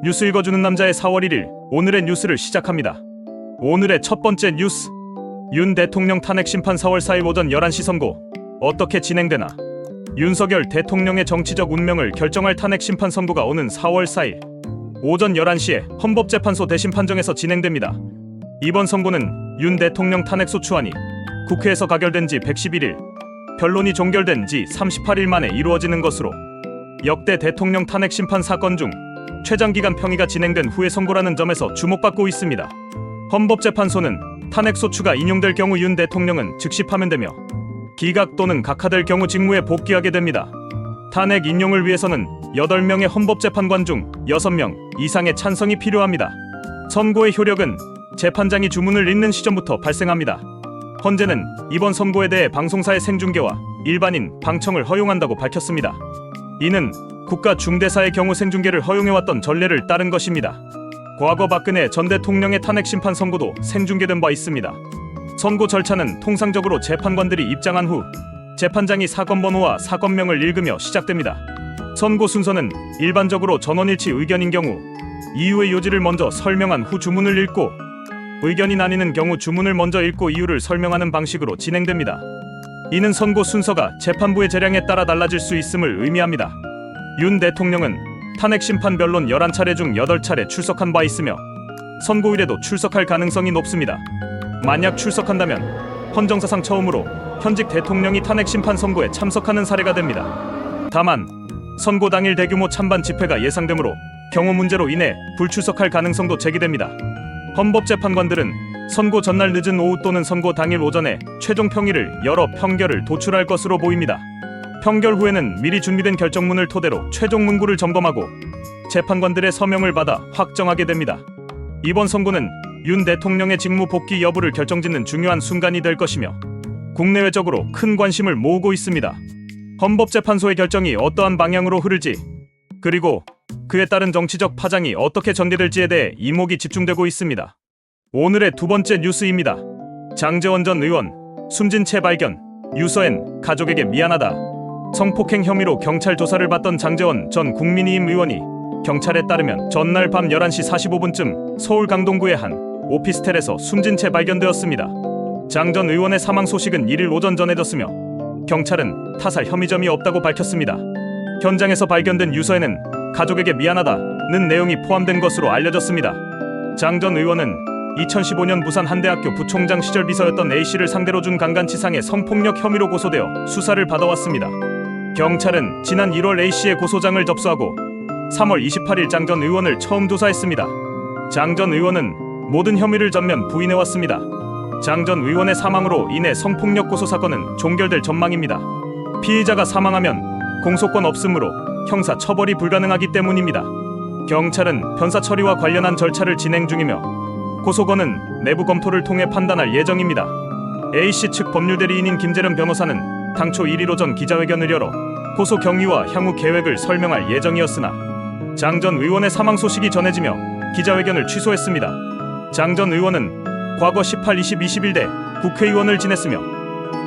뉴스 읽어주는 남자의 4월 1일 오늘의 뉴스를 시작합니다. 오늘의 첫 번째 뉴스, 윤 대통령 탄핵 심판 4월 4일 오전 11시 선고 어떻게 진행되나. 윤석열 대통령의 정치적 운명을 결정할 탄핵 심판 선고가 오는 4월 4일 오전 11시에 헌법재판소 대심 판정에서 진행됩니다. 이번 선고는 윤 대통령 탄핵 소추안이 국회에서 가결된 지 111일, 변론이 종결된 지 38일 만에 이루어지는 것으로 역대 대통령 탄핵 심판 사건 중 최장기간 평의가 진행된 후의 선고라는 점에서 주목받고 있습니다. 헌법재판소는 탄핵 소추가 인용될 경우 윤 대통령은 즉시 파면되며 기각 또는 각하될 경우 직무에 복귀하게 됩니다. 탄핵 인용을 위해서는 8명의 헌법재판관 중 6명 이상의 찬성이 필요합니다. 선고의 효력은 재판장이 주문을 읽는 시점부터 발생합니다. 헌재는 이번 선고에 대해 방송사의 생중계와 일반인 방청을 허용한다고 밝혔습니다. 이는 국가 중대사의 경우 생중계를 허용해왔던 전례를 따른 것입니다. 과거 박근혜 전 대통령의 탄핵 심판 선고도 생중계된 바 있습니다. 선고 절차는 통상적으로 재판관들이 입장한 후 재판장이 사건 번호와 사건명을 읽으며 시작됩니다. 선고 순서는 일반적으로 전원일치 의견인 경우 이유의 요지를 먼저 설명한 후 주문을 읽고, 의견이 나뉘는 경우 주문을 먼저 읽고 이유를 설명하는 방식으로 진행됩니다. 이는 선고 순서가 재판부의 재량에 따라 달라질 수 있음을 의미합니다. 윤 대통령은 탄핵 심판 변론 11차례 중 8차례 출석한 바 있으며 선고일에도 출석할 가능성이 높습니다. 만약 출석한다면 헌정사상 처음으로 현직 대통령이 탄핵 심판 선고에 참석하는 사례가 됩니다. 다만 선고 당일 대규모 찬반 집회가 예상되므로 경호 문제로 인해 불출석할 가능성도 제기됩니다. 헌법재판관들은 선고 전날 늦은 오후 또는 선고 당일 오전에 최종 평의를 열어 평결을 도출할 것으로 보입니다. 평결 후에는 미리 준비된 결정문을 토대로 최종 문구를 점검하고 재판관들의 서명을 받아 확정하게 됩니다. 이번 선고는 윤 대통령의 직무 복귀 여부를 결정짓는 중요한 순간이 될 것이며 국내외적으로 큰 관심을 모으고 있습니다. 헌법재판소의 결정이 어떠한 방향으로 흐를지, 그리고 그에 따른 정치적 파장이 어떻게 전개될지에 대해 이목이 집중되고 있습니다. 오늘의 두 번째 뉴스입니다. 장제원 전 의원 숨진 채 발견, 유서엔 가족에게 미안하다. 성폭행 혐의로 경찰 조사를 받던 장제원 전 국민의힘 의원이 경찰에 따르면 전날 밤 11시 45분쯤 서울 강동구의 한 오피스텔에서 숨진 채 발견되었습니다. 장 전 의원의 사망 소식은 1일 오전 전해졌으며 경찰은 타살 혐의점이 없다고 밝혔습니다. 현장에서 발견된 유서에는 가족에게 미안하다는 내용이 포함된 것으로 알려졌습니다. 장 전 의원은 2015년 부산 한대학교 부총장 시절 비서였던 A씨를 상대로 준 강간치상의 성폭력 혐의로 고소되어 수사를 받아왔습니다. 경찰은 지난 1월 A씨의 고소장을 접수하고 3월 28일 장 전 의원을 처음 조사했습니다. 장 전 의원은 모든 혐의를 전면 부인해왔습니다. 장 전 의원의 사망으로 인해 성폭력 고소 사건은 종결될 전망입니다. 피의자가 사망하면 공소권 없으므로 형사 처벌이 불가능하기 때문입니다. 경찰은 변사 처리와 관련한 절차를 진행 중이며 고소건은 내부 검토를 통해 판단할 예정입니다. A씨 측 법률대리인인 김재련 변호사는 당초 1일 오전 기자회견을 열어 고소 경위와 향후 계획을 설명할 예정이었으나 장 전 의원의 사망 소식이 전해지며 기자회견을 취소했습니다. 장 전 의원은 과거 18, 20, 21대 국회의원을 지냈으며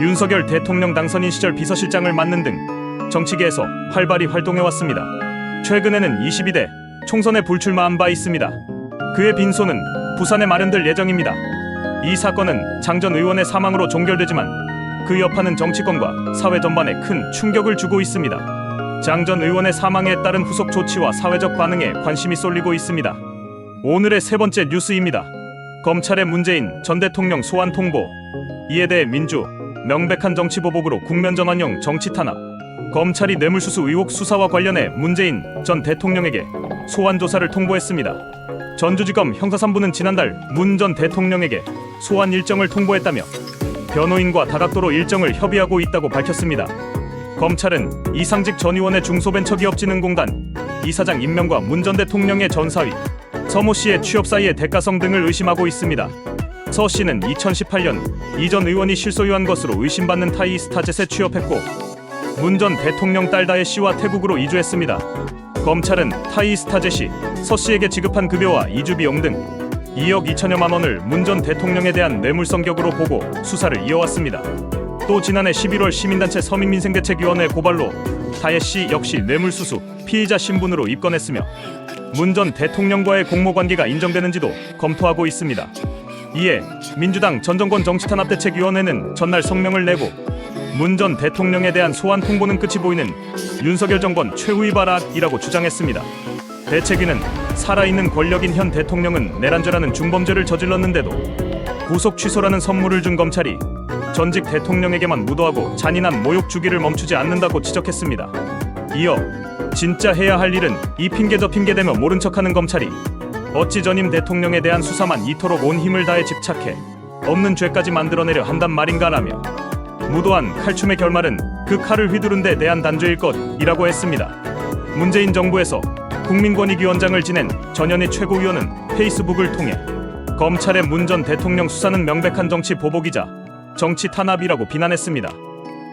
윤석열 대통령 당선인 시절 비서실장을 맡는 등 정치계에서 활발히 활동해왔습니다. 최근에는 22대 총선에 불출마한 바 있습니다. 그의 빈소는 부산에 마련될 예정입니다. 이 사건은 장 전 의원의 사망으로 종결되지만 그 여파는 정치권과 사회 전반에 큰 충격을 주고 있습니다. 장 전 의원의 사망에 따른 후속 조치와 사회적 반응에 관심이 쏠리고 있습니다. 오늘의 세 번째 뉴스입니다. 검찰의 문재인 전 대통령 소환 통보, 이에 대해 민주, 명백한 정치 보복으로 국면 전환형 정치 탄압. 검찰이 뇌물수수 의혹 수사와 관련해 문재인 전 대통령에게 소환 조사를 통보했습니다. 전주지검 형사 3부는 지난달 문 전 대통령에게 소환 일정을 통보했다며 변호인과 다각도로 일정을 협의하고 있다고 밝혔습니다. 검찰은 이상직 전 의원의 중소벤처기업진흥공단 이사장 임명과 문 전 대통령의 전사위 서모 씨의 취업 사이의 대가성 등을 의심하고 있습니다. 서 씨는 2018년 이 전 의원이 실소유한 것으로 의심받는 타이스타젯에 취업했고 문 전 대통령 딸 다혜 씨와 태국으로 이주했습니다. 검찰은 타이스타젯이 서 씨에게 지급한 급여와 이주 비용 등 2억 2천여만 원을 문 전 대통령에 대한 뇌물성격으로 보고 수사를 이어왔습니다. 또 지난해 11월 시민단체 서민민생대책위원회 고발로 다혜 씨 역시 뇌물수수 피의자 신분으로 입건했으며 문 전 대통령과의 공모관계가 인정되는지도 검토하고 있습니다. 이에 민주당 전 정권 정치탄압대책위원회는 전날 성명을 내고 문 전 대통령에 대한 소환 통보는 끝이 보이는 윤석열 정권 최후의 발악이라고 주장했습니다. 대책위는 살아있는 권력인 현 대통령은 내란죄라는 중범죄를 저질렀는데도 구속 취소라는 선물을 준 검찰이 전직 대통령에게만 무도하고 잔인한 모욕 주기를 멈추지 않는다고 지적했습니다. 이어 진짜 해야 할 일은 이 핑계 저 핑계 대며 모른 척하는 검찰이 어찌 전임 대통령에 대한 수사만 이토록 온 힘을 다해 집착해 없는 죄까지 만들어내려 한단 말인가라며 무도한 칼춤의 결말은 그 칼을 휘두른 데 대한 단죄일 것이라고 했습니다. 문재인 정부에서 국민권익위원장을 지낸 전현희 최고위원은 페이스북을 통해 검찰의 문 전 대통령 수사는 명백한 정치 보복이자 정치 탄압이라고 비난했습니다.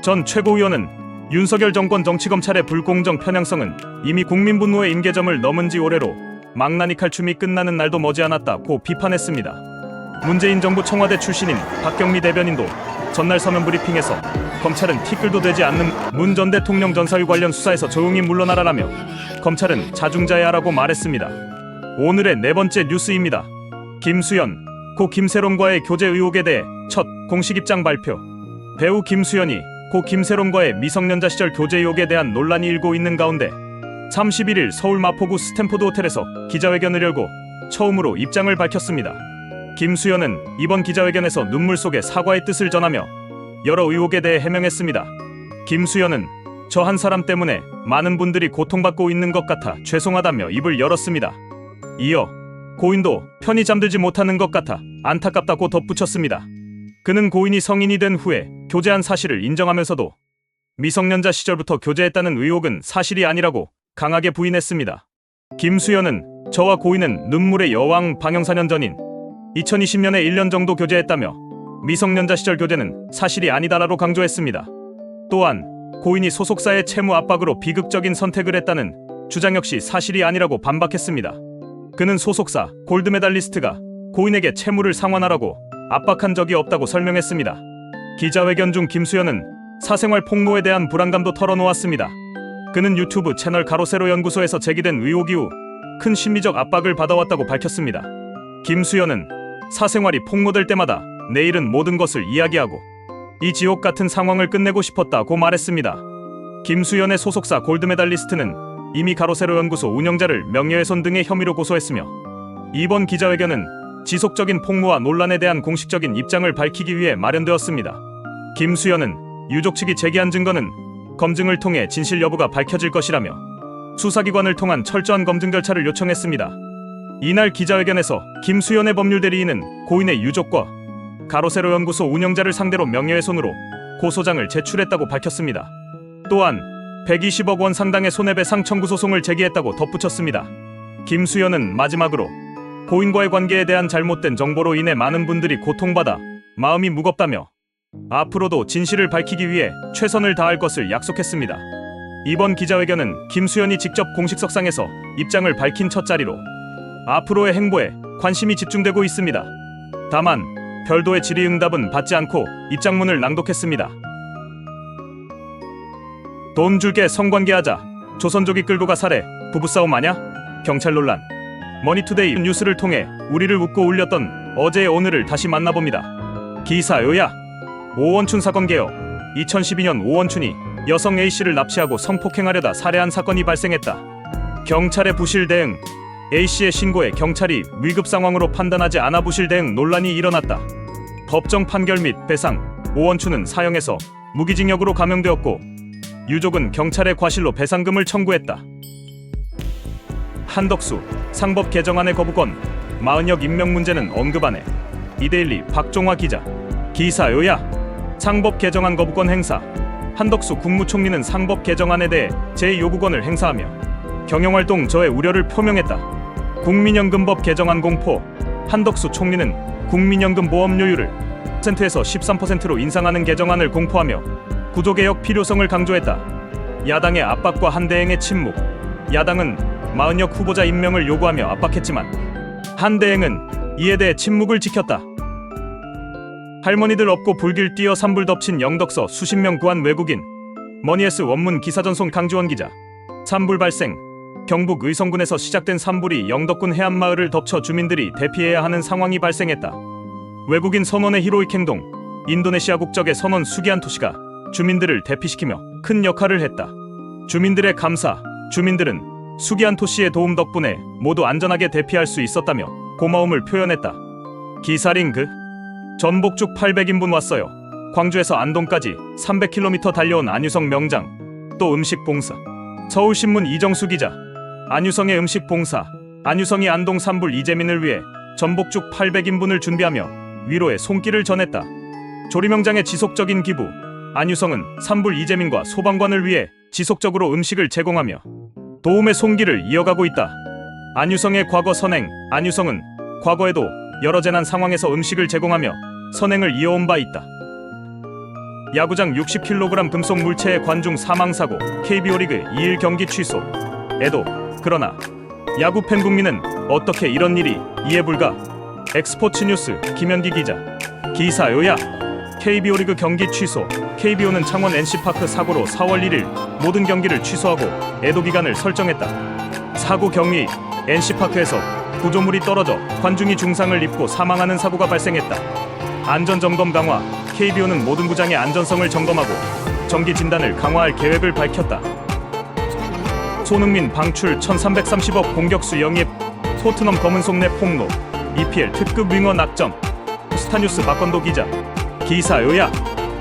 전 최고위원은 윤석열 정권 정치검찰의 불공정 편향성은 이미 국민 분노의 임계점을 넘은 지 오래로 망나니 칼춤이 끝나는 날도 머지않았다고 비판했습니다. 문재인 정부 청와대 출신인 박경미 대변인도 전날 서면 브리핑에서 검찰은 티끌도 되지 않는 문 전 대통령 전사유 관련 수사에서 조용히 물러나라라며 검찰은 자중자애하라고 말했습니다. 오늘의 네 번째 뉴스입니다. 김수현, 고 김세롬과의 교제 의혹에 대해 첫 공식 입장 발표. 배우 김수현이 고 김세롬과의 미성년자 시절 교제 의혹에 대한 논란이 일고 있는 가운데 31일 서울 마포구 스탠포드 호텔에서 기자회견을 열고 처음으로 입장을 밝혔습니다. 김수현은 이번 기자회견에서 눈물 속에 사과의 뜻을 전하며 여러 의혹에 대해 해명했습니다. 김수현은 저 한 사람 때문에 많은 분들이 고통받고 있는 것 같아 죄송하다며 입을 열었습니다. 이어 고인도 편히 잠들지 못하는 것 같아 안타깝다고 덧붙였습니다. 그는 고인이 성인이 된 후에 교제한 사실을 인정하면서도 미성년자 시절부터 교제했다는 의혹은 사실이 아니라고 강하게 부인했습니다. 김수현은 저와 고인은 눈물의 여왕 방영 4년 전인 2020년에 1년 정도 교제했다며 미성년자 시절 교제는 사실이 아니다라고 강조했습니다. 또한 고인이 소속사의 채무 압박으로 비극적인 선택을 했다는 주장 역시 사실이 아니라고 반박했습니다. 그는 소속사 골드메달리스트가 고인에게 채무를 상환하라고 압박한 적이 없다고 설명했습니다. 기자회견 중 김수현은 사생활 폭로에 대한 불안감도 털어놓았습니다. 그는 유튜브 채널 가로세로 연구소에서 제기된 의혹 이후 큰 심리적 압박을 받아왔다고 밝혔습니다. 김수현은 사생활이 폭로될 때마다 내일은 모든 것을 이야기하고 이 지옥 같은 상황을 끝내고 싶었다고 말했습니다. 김수현의 소속사 골드메달리스트는 이미 가로세로 연구소 운영자를 명예훼손 등의 혐의로 고소했으며 이번 기자회견은 지속적인 폭로와 논란에 대한 공식적인 입장을 밝히기 위해 마련되었습니다. 김수현은 유족 측이 제기한 증거는 검증을 통해 진실 여부가 밝혀질 것이라며 수사기관을 통한 철저한 검증 절차를 요청했습니다. 이날 기자회견에서 김수현의 법률 대리인은 고인의 유족과 가로세로 연구소 운영자를 상대로 명예훼손으로 고소장을 제출했다고 밝혔습니다. 또한 120억 원 상당의 손해배상 청구 소송을 제기했다고 덧붙였습니다. 김수현은 마지막으로 고인과의 관계에 대한 잘못된 정보로 인해 많은 분들이 고통받아 마음이 무겁다며 앞으로도 진실을 밝히기 위해 최선을 다할 것을 약속했습니다. 이번 기자회견은 김수현이 직접 공식석상에서 입장을 밝힌 첫 자리로 앞으로의 행보에 관심이 집중되고 있습니다. 다만 별도의 질의응답은 받지 않고 입장문을 낭독했습니다. 돈 줄게 성관계하자. 조선족이 끌고 가 살해. 부부싸움 아냐? 경찰 논란. 머니투데이 뉴스를 통해 우리를 웃고 울렸던 어제의 오늘을 다시 만나봅니다. 기사 요약. 오원춘 사건 개요. 2012년 오원춘이 여성 A씨를 납치하고 성폭행하려다 살해한 사건이 발생했다. 경찰의 부실 대응. A씨의 신고에 경찰이 위급 상황으로 판단하지 않아 부실 대응 논란이 일어났다. 법정 판결 및 배상. 오원춘은 사형에서 무기징역으로 감형되었고 유족은 경찰의 과실로 배상금을 청구했다. 한덕수 상법 개정안의 거부권. 마은혁 임명 문제는 언급 안 해. 이데일리 박종화 기자. 기사 요약. 상법 개정안 거부권 행사. 한덕수 국무총리는 상법 개정안에 대해 제 요구권을 행사하며 경영활동 저해 우려를 표명했다. 국민연금법 개정안 공포. 한덕수 총리는 국민연금 보험료율을 10%에서 13%로 인상하는 개정안을 공포하며 구조개혁 필요성을 강조했다. 야당의 압박과 한대행의 침묵. 야당은 마은혁 후보자 임명을 요구하며 압박했지만 한대행은 이에 대해 침묵을 지켰다. 할머니들 업고 불길 뛰어 산불 덮친 영덕서 수십 명 구한 외국인. 머니에스 원문 기사전송 강지원 기자. 산불 발생. 경북 의성군에서 시작된 산불이 영덕군 해안마을을 덮쳐 주민들이 대피해야 하는 상황이 발생했다. 외국인 선원의 히로익 행동, 인도네시아 국적의 선원 수기안토 씨가 주민들을 대피시키며 큰 역할을 했다. 주민들의 감사, 주민들은 수기안토 씨의 도움 덕분에 모두 안전하게 대피할 수 있었다며 고마움을 표현했다. 기사링그 전복죽 800인분 왔어요. 광주에서 안동까지 300km 달려온 안유성 명장. 또 음식 봉사. 서울신문 이정수 기자. 안유성의 음식 봉사. 안유성이 안동 산불 이재민을 위해 전복죽 800인분을 준비하며 위로의 손길을 전했다. 조리명장의 지속적인 기부. 안유성은 산불 이재민과 소방관을 위해 지속적으로 음식을 제공하며 도움의 손길을 이어가고 있다. 안유성의 과거 선행. 안유성은 과거에도 여러 재난 상황에서 음식을 제공하며 선행을 이어온 바 있다. 야구장 60kg 금속 물체의 관중 사망사고. KBO 리그 2일 경기 취소. 애도. 그러나 야구 팬 국민은 어떻게 이런 일이 이해 불가? 엑스포츠 뉴스 김현기 기자. 기사 요약. KBO 리그 경기 취소. KBO는 창원 NC파크 사고로 4월 1일 모든 경기를 취소하고 애도 기간을 설정했다. 사고 경위. NC파크에서 구조물이 떨어져 관중이 중상을 입고 사망하는 사고가 발생했다. 안전점검 강화. KBO는 모든 구장의 안전성을 점검하고 정기 진단을 강화할 계획을 밝혔다. 손흥민 방출 1330억 공격수 영입. 토트넘 검은속 내 폭로. EPL 특급 윙어 낙점. 스타뉴스 박건도 기자. 기사 요약.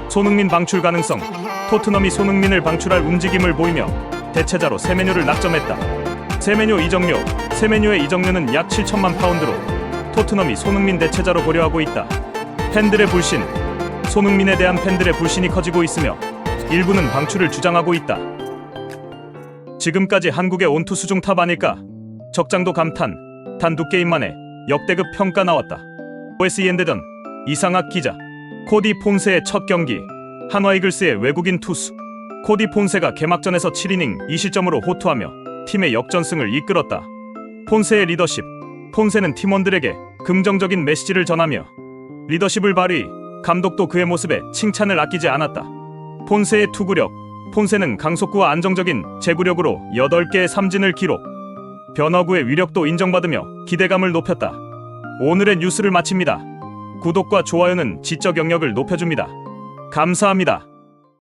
손흥민 방출 가능성. 토트넘이 손흥민을 방출할 움직임을 보이며 대체자로 세메뇨를 낙점했다. 세메뇨 이적료. 세메뇨의 이적료는 약 7천만 파운드로 토트넘이 손흥민 대체자로 고려하고 있다. 팬들의 불신. 손흥민에 대한 팬들의 불신이 커지고 있으며 일부는 방출을 주장하고 있다. 지금까지 한국의 온투 수중 탑 아닐까? 적장도 감탄. 단 2게임 만에 역대급 평가 나왔다. OSEN 대전 이상학 기자. 코디 폰세의 첫 경기. 한화 이글스의 외국인 투수 코디 폰세가 개막전에서 7이닝 2실점으로 호투하며 팀의 역전승을 이끌었다. 폰세의 리더십. 폰세는 팀원들에게 긍정적인 메시지를 전하며 리더십을 발휘. 감독도 그의 모습에 칭찬을 아끼지 않았다. 폰세의 투구력. 폰세는 강속구와 안정적인 제구력으로 8개의 삼진을 기록. 변화구의 위력도 인정받으며 기대감을 높였다. 오늘의 뉴스를 마칩니다. 구독과 좋아요는 지적 영역을 높여줍니다. 감사합니다.